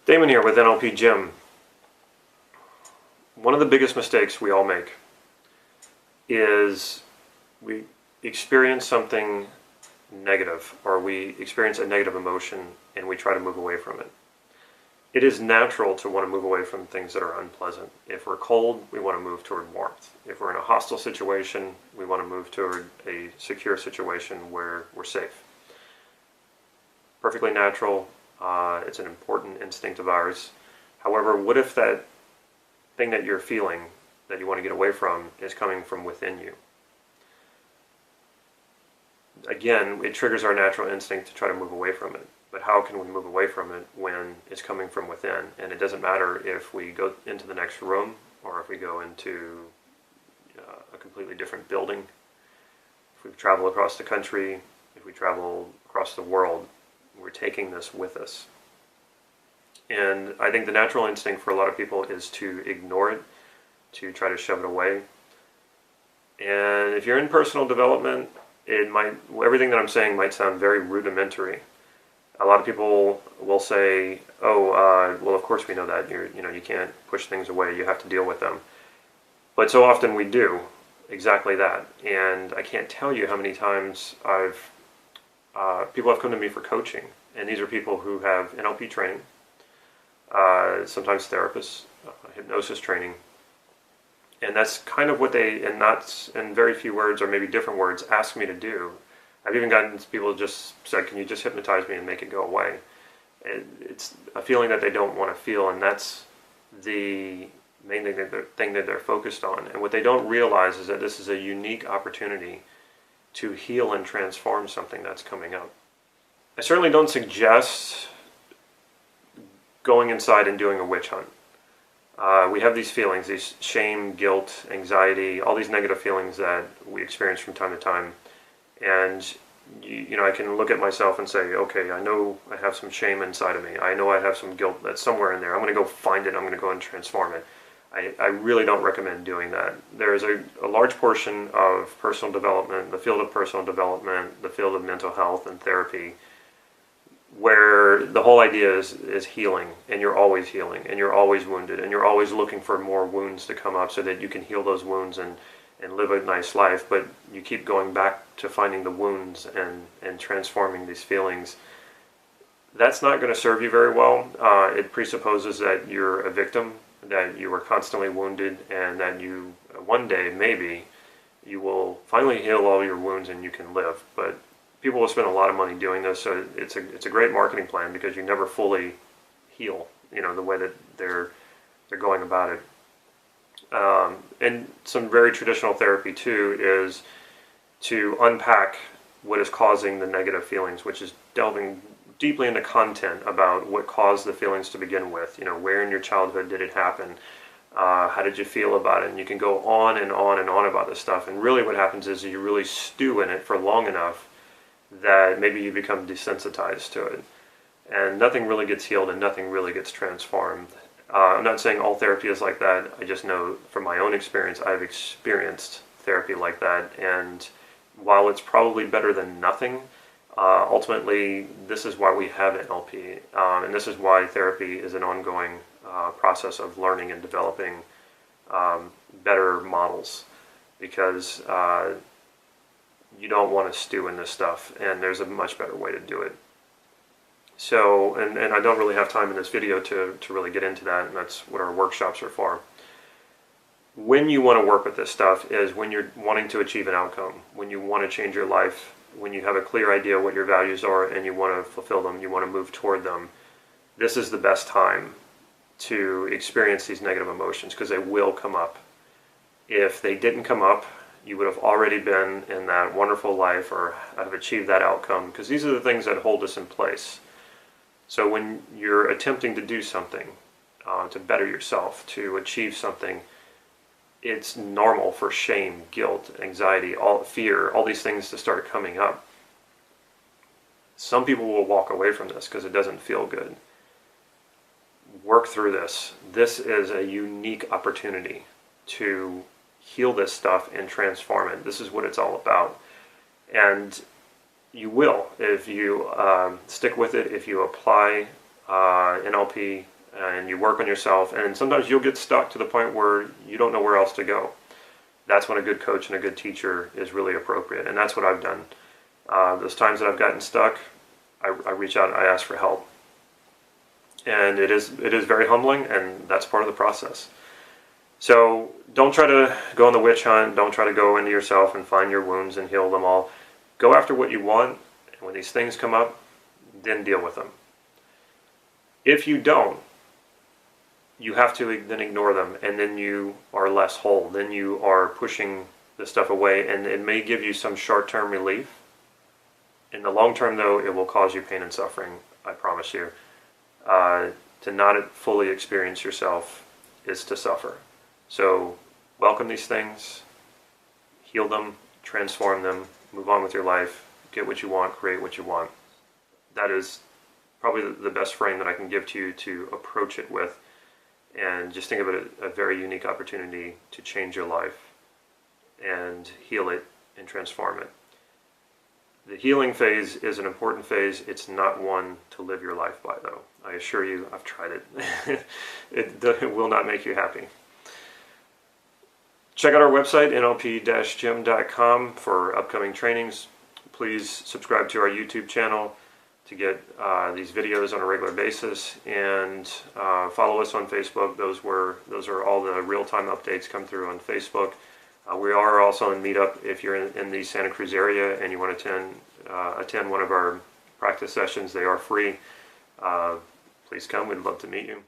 Damon here with NLP Gym. One of the biggest mistakes we all make is we experience something negative, or we experience a negative emotion and we try to move away from it. It is natural to want to move away from things that are unpleasant. If we're cold, we want to move toward warmth. If we're in a hostile situation, we want to move toward a secure situation where we're safe. Perfectly natural. It's an important instinct of ours. However, what if that thing that you're feeling that you want to get away from is coming from within you? Again, it triggers our natural instinct to try to move away from it. But how can we move away from it when it's coming from within? And it doesn't matter if we go into the next room or if we go into a completely different building. If we travel across the country, if we travel across the world, we're taking this with us. And I think the natural instinct for a lot of people is to ignore it, to try to shove it away. And if you're in personal development, everything that I'm saying might sound very rudimentary. A lot of people will say, well, of course we know that. You can't push things away. You have to deal with them. But so often we do exactly that. And I can't tell you how many times people have come to me for coaching. And these are people who have NLP training, sometimes therapists, hypnosis training. And that's kind of what they, and not in very few words or maybe different words, ask me to do. I've even gotten people just said, can you just hypnotize me and make it go away? It's a feeling that they don't want to feel, and that's the main thing that they're focused on. And what they don't realize is that this is a unique opportunity to heal and transform something that's coming up. I certainly don't suggest going inside and doing a witch hunt. We have these feelings, these shame, guilt, anxiety, all these negative feelings that we experience from time to time. And I can look at myself and say, okay, I know I have some shame inside of me. I know I have some guilt that's somewhere in there. I'm going to go find it. I'm going to go and transform it. I really don't recommend doing that. There is a large portion of personal development, the field of personal development, the field of mental health and therapy, where the whole idea is healing, and you're always healing, and you're always wounded, and you're always looking for more wounds to come up so that you can heal those wounds and live a nice life. But you keep going back to finding the wounds and transforming these feelings. That's not going to serve you very well. It presupposes that you're a victim, that you were constantly wounded, and that you, one day, maybe, you will finally heal all your wounds and you can live. But people will spend a lot of money doing this, so it's a great marketing plan because you never fully heal, the way that they're going about it. And some very traditional therapy too is to unpack what is causing the negative feelings, which is delving deeply into content about what caused the feelings to begin with. Where in your childhood did it happen? How did you feel about it? And you can go on and on and on about this stuff. And really what happens is you really stew in it for long enough that maybe you become desensitized to it. And nothing really gets healed and nothing really gets transformed. I'm not saying all therapy is like that. I just know from my own experience, I've experienced therapy like that. And while it's probably better than nothing, ultimately, this is why we have NLP. And this is why therapy is an ongoing process of learning and developing better models. Because you don't want to stew in this stuff, and there's a much better way to do it. So, and I don't really have time in this video to really get into that, and that's what our workshops are for. When you want to work with this stuff is when you're wanting to achieve an outcome, when you want to change your life, when you have a clear idea what your values are and you want to fulfill them, you want to move toward them. This is the best time to experience these negative emotions because they will come up. If they didn't come up, you would have already been in that wonderful life or have achieved that outcome, because these are the things that hold us in place. So when you're attempting to do something, to better yourself, to achieve something, it's normal for shame, guilt, anxiety, fear, all these things to start coming up. Some people will walk away from this because it doesn't feel good. Work through this. This is a unique opportunity to heal this stuff and transform it. This is what it's all about. And you will, if you stick with it, if you apply NLP and you work on yourself, and sometimes you'll get stuck to the point where you don't know where else to go. That's when a good coach and a good teacher is really appropriate, and that's what I've done. Those times that I've gotten stuck, I reach out and I ask for help. And it is very humbling, and that's part of the process. So don't try to go on the witch hunt. Don't try to go into yourself and find your wounds and heal them all. Go after what you want, and when these things come up, then deal with them. If you don't, you have to then ignore them, and then you are less whole. Then you are pushing the stuff away, and it may give you some short-term relief. In the long term, though, it will cause you pain and suffering, I promise you. To not fully experience yourself is to suffer. So welcome these things, heal them, transform them, move on with your life, get what you want, create what you want. That is probably the best frame that I can give to you to approach it with. And just think of it as a very unique opportunity to change your life and heal it and transform it. The healing phase is an important phase. It's not one to live your life by, though. I assure you, I've tried it. It will not make you happy. Check out our website, nlp-gym.com, for upcoming trainings. Please subscribe to our YouTube channel to get these videos on a regular basis, and follow us on Facebook. Those are all the real-time updates come through on Facebook. We are also in Meetup. If you're in the Santa Cruz area and you want to attend one of our practice sessions, they are free. Please come. We'd love to meet you.